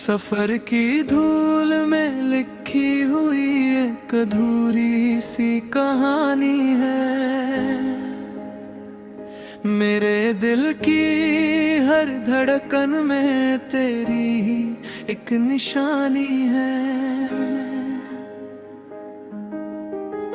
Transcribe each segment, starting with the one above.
सफर की धूल में लिखी हुई एक अधूरी सी कहानी है। मेरे दिल की हर धड़कन में तेरी ही एक निशानी है।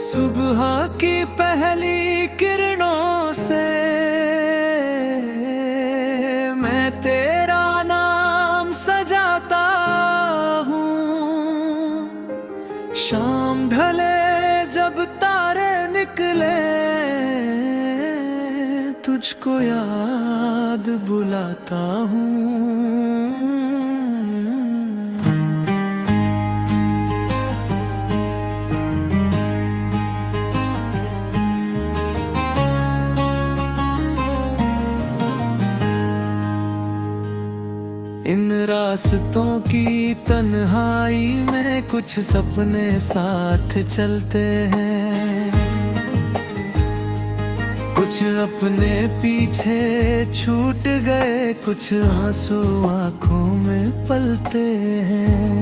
सुबह की पहली किरणों से मैं तेरा नाम सजाता हूँ। शाम ढले जब तारे निकले तुझको याद बुलाता हूँ। इन रास्तों की तन्हाई में कुछ सपने साथ चलते हैं। कुछ अपने पीछे छूट गए, कुछ आंसू आंखों में पलते हैं।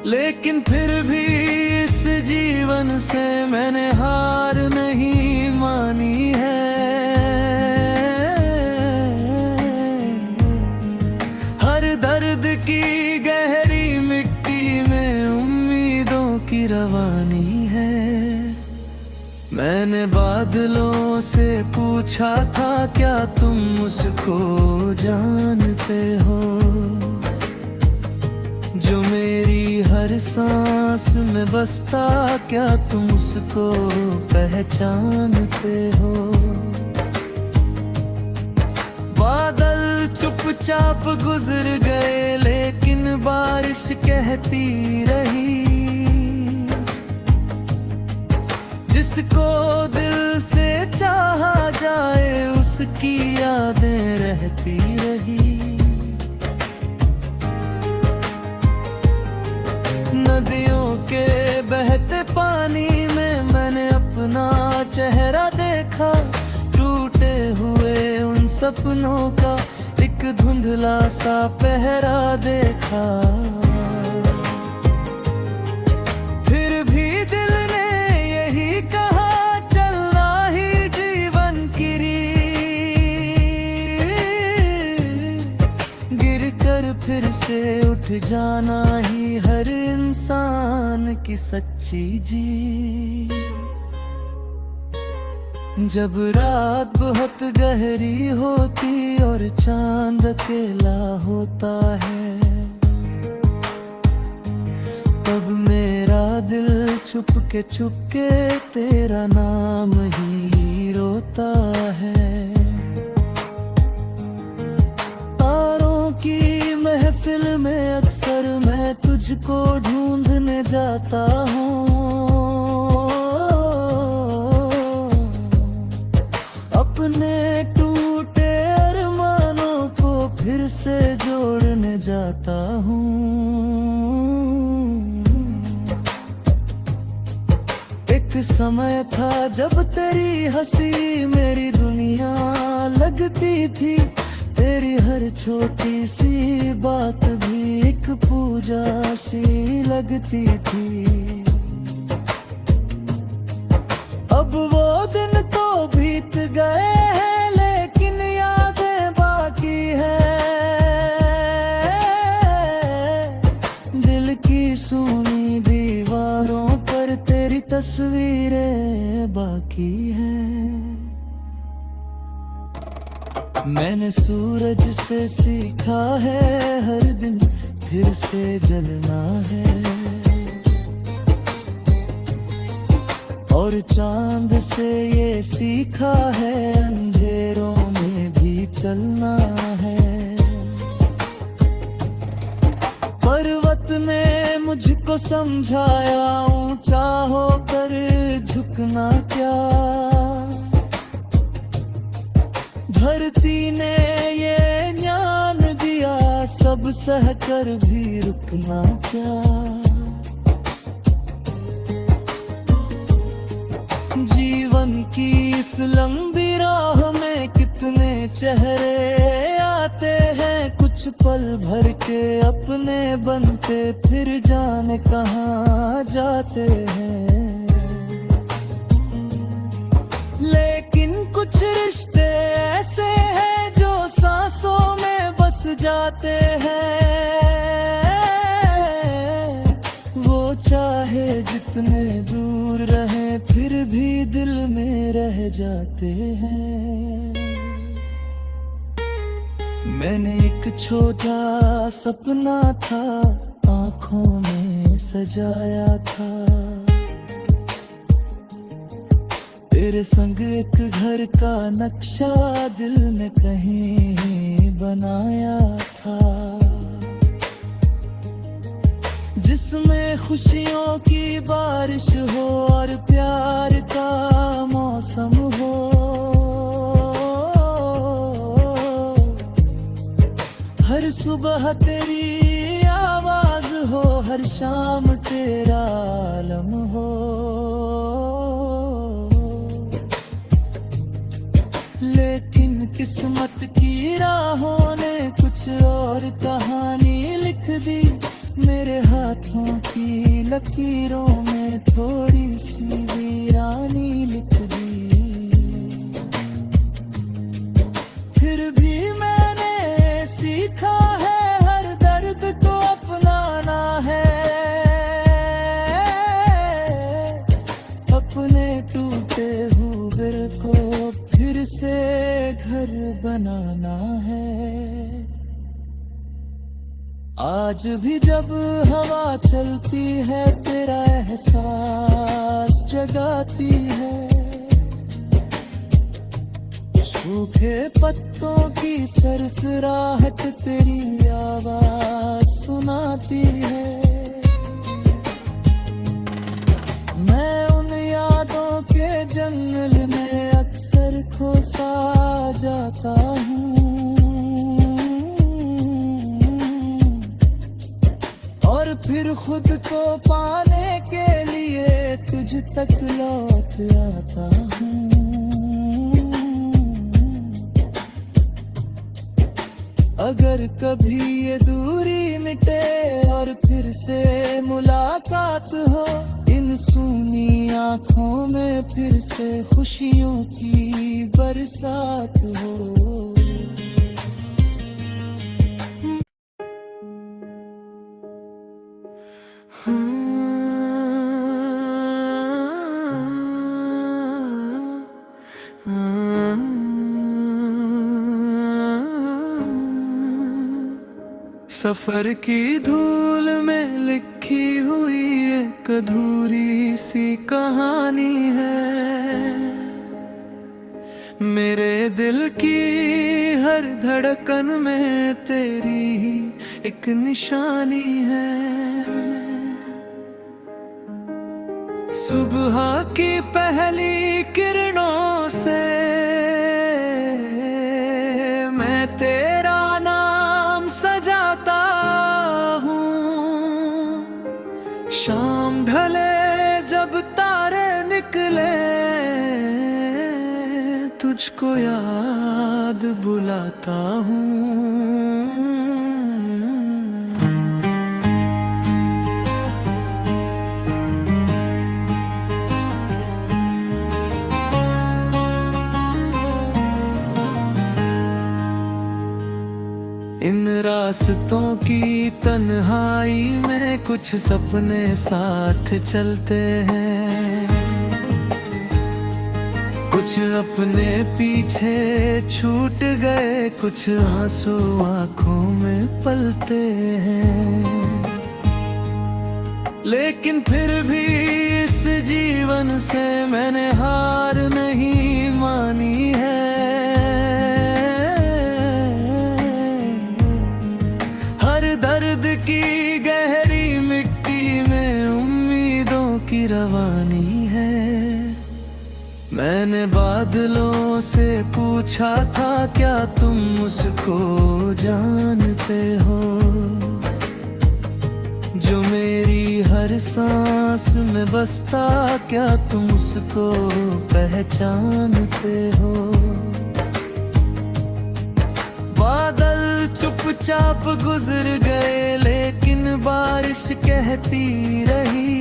लेकिन फिर भी इस जीवन से मैंने हार नहीं मानी है। दर्द की गहरी मिट्टी में उम्मीदों की रवानी है। मैंने बादलों से पूछा था क्या तुम उसको जानते हो, जो मेरी हर सांस में बसता, क्या तुम उसको पहचानते हो। बादल चुपचाप गुजर गए लेकिन बारिश कहती रही, जिसको दिल से चाहा जाए उसकी यादें रहती रही। नदियों के बहते पानी में मैंने अपना चेहरा देखा, टूटे हुए उन सपनों का एक धुंधला सा पहरा देखा। फिर भी दिल ने यही कहा, चलना ही जीवन की रीत, गिर कर फिर से उठ जाना ही हर इंसान की सच्ची जीत। जब रात बहुत गहरी होती और चांद अकेला होता है, तब मेरा दिल चुपके चुपके तेरा नाम ही रोता है। तारों की महफिल में अक्सर मैं तुझको ढूंढने जाता हूँ। अपने टूटे अरमानों को फिर से जोड़ने जाता हूँ। एक समय था जब तेरी हंसी मेरी दुनिया लगती थी, तेरी हर छोटी सी बात भी एक पूजा सी लगती थी। अब वो दिन तो बीत गए हैं लेकिन यादें बाकी है। दिल की सूनी दीवारों पर तेरी तस्वीरें बाकी हैं। मैंने सूरज से सीखा है हर दिन फिर से जलना है, और चांद से ये सीखा है अंधेरों में भी चलना है। पर्वत ने मुझको समझाया ऊंचा होकर झुकना क्या, धरती ने ये ज्ञान दिया सब सह कर भी रुकना क्या। जीवन की इस लंबी राह में कितने चेहरे आते हैं, कुछ पल भर के अपने बनते फिर जाने कहाँ जाते हैं। लेकिन कुछ रिश्ते ऐसे हैं जो सांसों में बस जाते हैं, वो चाहे जितने दूर रहे फिर भी दिल में रह जाते हैं। मैंने एक छोटा सपना था आँखों में सजाया था, तेरे संग एक घर का नक्शा दिल में कहीं बनाया था, जिसमें खुशियों की बारिश हो और प्यार का मौसम हो। हर सुबह तेरी आवाज हो, हर शाम तेरा आलम हो। लेकिन किस्मत की राहों ने कुछ और कहानी लिख दी, मेरे हाथों की लकीरों में थोड़ी सी वीरानी लिख दी। फिर भी मैंने सीखा है हर दर्द को अपनाना है, अपने टूटे हुए को फिर से घर बनाना है। आज भी जब हवा चलती है तेरा एहसास जगाती है, सूखे पत्तों की सरसराहट तेरी आवाज सुनाती है। मैं उन यादों के जंगल में अक्सर खो सा जाता हूँ, और फिर खुद को पाने के लिए तुझ तक लौट आता हूँ। अगर कभी ये दूरी मिटे और फिर से मुलाकात हो, इन सूनी आँखों में फिर से खुशियों की बरसात हो। सफर की धूल में लिखी हुई एक अधूरी सी कहानी है, मेरे दिल की हर धड़कन में तेरी ही एक निशानी है। सुबह की पहली किरणों से मैं तेरा नाम सजाता हूँ, शाम ढले जब तारे निकले तुझको याद बुलाता हूँ। इन रास्तों की तन्हाई में कुछ सपने साथ चलते हैं, कुछ अपने पीछे छूट गए, कुछ आंसू आंखों में पलते हैं। लेकिन फिर भी इस जीवन से मैंने हार नहीं मानी है। दर्द की गहरी मिट्टी में उम्मीदों की रवानी है। मैंने बादलों से पूछा था क्या तुम उसको जानते हो, हर सांस में बसता, क्या तुम उसको पहचानते हो? बादल चुपचाप गुजर गए, लेकिन बारिश कहती रही।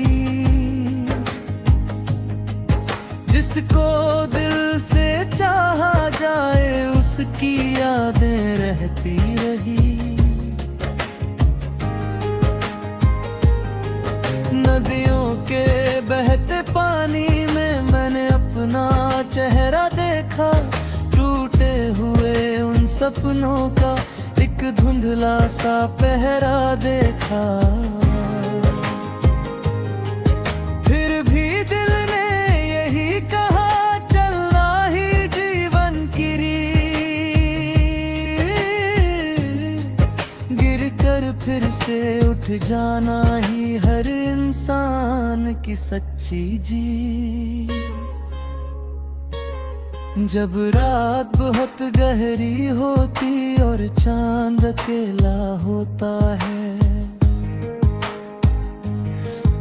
जिसको दिल से चाहा जाए, उसकी यादें रहती रही। नदियों के बहते पानी में मैंने अपना चेहरा देखा, टूटे हुए उन सपनों का एक धुंधला सा पहरा देखा। फिर भी दिल ने यही कहा, चलना ही जीवन की रीत, गिर कर फिर से उठ जाना ही हर इंसान की सच्ची जीत। जब रात बहुत गहरी होती और चांद अकेला होता है,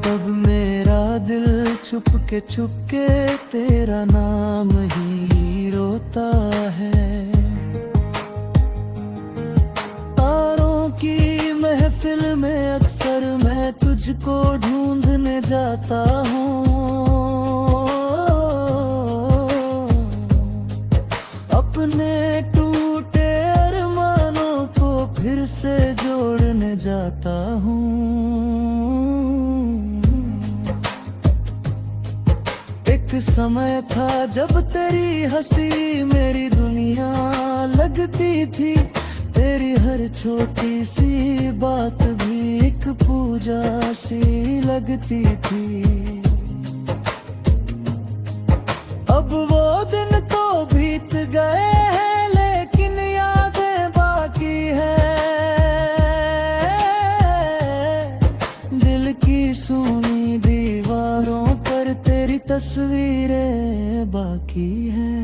तब मेरा दिल चुपके चुपके तेरा नाम ही रोता है। तारों की महफिल में अक्सर मैं तुझको ढूंढने जाता हूँ। अपने टूटे अरमानों को फिर से जोड़ने जाता हूँ। एक समय था जब तेरी हंसी मेरी दुनिया लगती थी, तेरी हर छोटी सी बात भी एक पूजा सी लगती थी। अब वो दिन तो बीत गए हैं, लेकिन यादें बाकी है। दिल की सूनी दीवारों पर तेरी तस्वीरें बाकी हैं।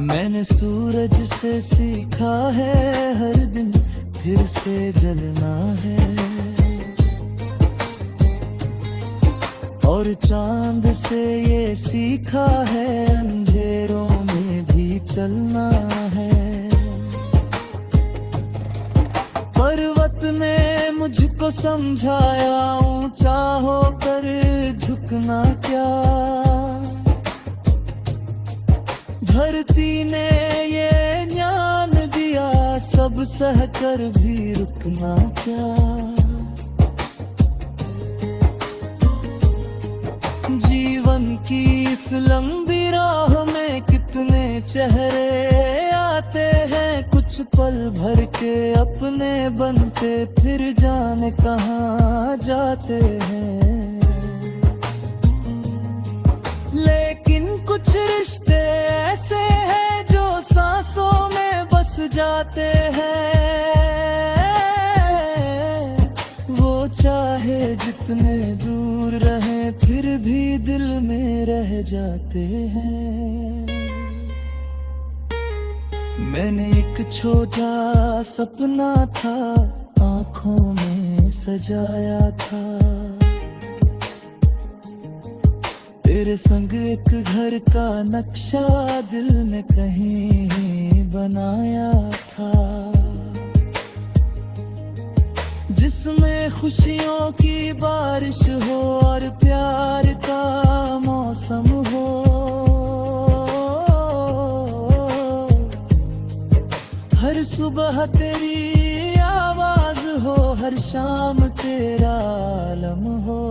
मैंने सूरज से सीखा है, हर दिन फिर से जलना है। और चांद से ये सीखा है, अंधेरों में भी चलना है। पर्वत ने मुझको समझाया, ऊंचा होकर झुकना क्या। धरती ने ये ज्ञान दिया, सब सहकर भी रुकना क्या। जीवन की इस लंबी राह में कितने चेहरे आते हैं, कुछ पल भर के अपने बनते फिर जाने कहाँ जाते हैं। लेकिन कुछ रिश्ते ऐसे हैं जो सांसों में बस जाते हैं। वो चाहे जितने दूर रहें, फिर भी दिल में रह जाते हैं। मैंने एक छोटा सपना था, आँखों में सजाया था। तेरे संग एक घर का नक्शा दिल में कहीं बनाया था, जिसमें खुशियों की बारिश हो और प्यार का मौसम हो। हर सुबह तेरी आवाज हो, हर शाम तेरा आलम हो।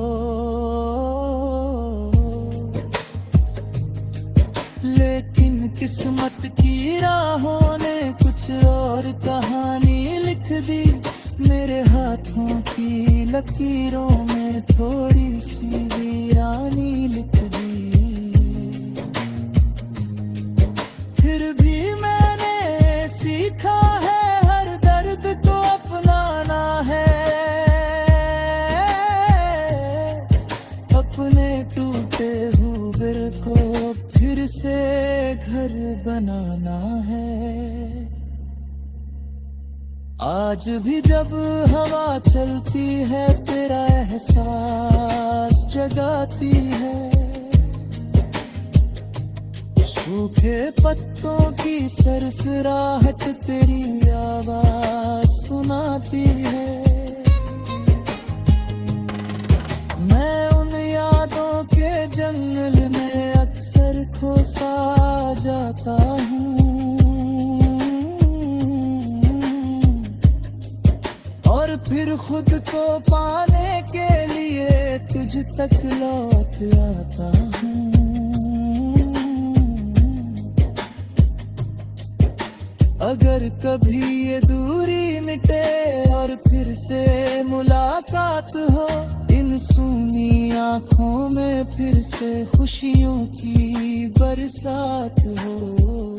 लेकिन किस्मत की राहों ने कुछ और कहानी लिख दी, मेरे हाथों की लकीरों में थोड़ी सी वीरानी लिख दी। फिर भी मैंने सीखा है, हर दर्द को अपनाना है। अपने टूटे हुए को फिर से घर बनाना है। आज भी जब हवा चलती है तेरा एहसास जगाती है, सूखे पत्तों की सरसराहट तेरी आवाज सुनाती है। मैं उन यादों के जंगल में अक्सर खो सा जाता हूँ, और फिर खुद को पाने के लिए तुझ तक लौट आता हूँ। अगर कभी ये दूरी मिटे और फिर से मुलाकात हो, इन सूनी आँखों में फिर से खुशियों की बरसात हो।